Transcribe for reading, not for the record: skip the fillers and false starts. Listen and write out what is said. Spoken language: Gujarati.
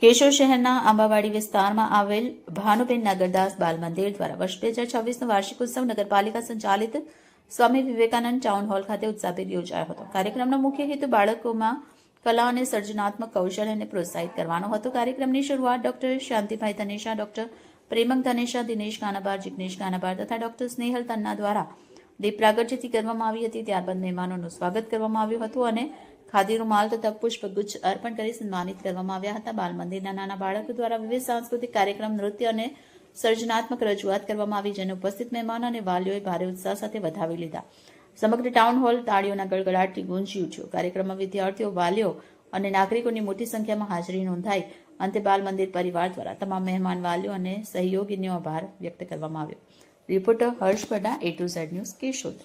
કેશોદ શહેરના આંબાવાડી વિસ્તારમાં આવેલ ભાનુબેન નગરદાસ બાલ મંદિર દ્વારા વર્ષ 2026નો વાર્ષિક ઉત્સવ નગરપાલિકા સંચાલિત સ્વામી વિવેકાનંદ ટાઉન હોલ ખાતે ઉત્સાહભેર યોજાયો હતો. કાર્યક્રમનો મુખ્ય હેતુ બાળકોમાં કલા અને સર્જનાત્મક કૌશલ્યને પ્રોત્સાહિત કરવાનો હતો. કાર્યક્રમની શરૂઆત ડોક્ટર શાંતિભાઈ ધનેશા, ડોક્ટર પ્રેમક ધનેશા, દિનેશ કાનાબાર, જિગ્નેશ કાનાબાર તથા ડોક્ટર સ્નેહલ તન્ના દ્વારા દીપ પ્રાગટ્યથી કરવામાં આવી હતી. ત્યારબાદ મહેમાનોનું સ્વાગત કરવામાં આવ્યું હતું અને ખાદી રૂમાલ તથા પુષ્પગુચ્છ અર્પણ કરી સન્માનિત કરવામાં આવ્યા હતા. બાલ મંદિરના નાના બાળકો દ્વારા વિવિધ સાંસ્કૃતિક કાર્યક્રમ, નૃત્ય અને સર્જનાત્મક રજૂઆત કરવામાં આવી, જેને ઉપસ્થિત મહેમાનો અને વાલીઓએ ભારે ઉત્સાહ સાથે વધાવી લીધા. સમગ્ર ટાઉન હોલ તાળીઓના ગડગડાટથી ગુંજી ઉઠ્યો. કાર્યક્રમમાં વિદ્યાર્થીઓ, વાલીઓ અને નાગરિકોની મોટી સંખ્યામાં હાજરી નોંધાઈ. અંતે બાલ મંદિર પરિવાર દ્વારા તમામ મહેમાન, વાલીઓ અને સહયોગીનો આભાર વ્યક્ત કરવામાં આવ્યો. રિપોર્ટર હર્ષ પડા, A to Z news, Keshod.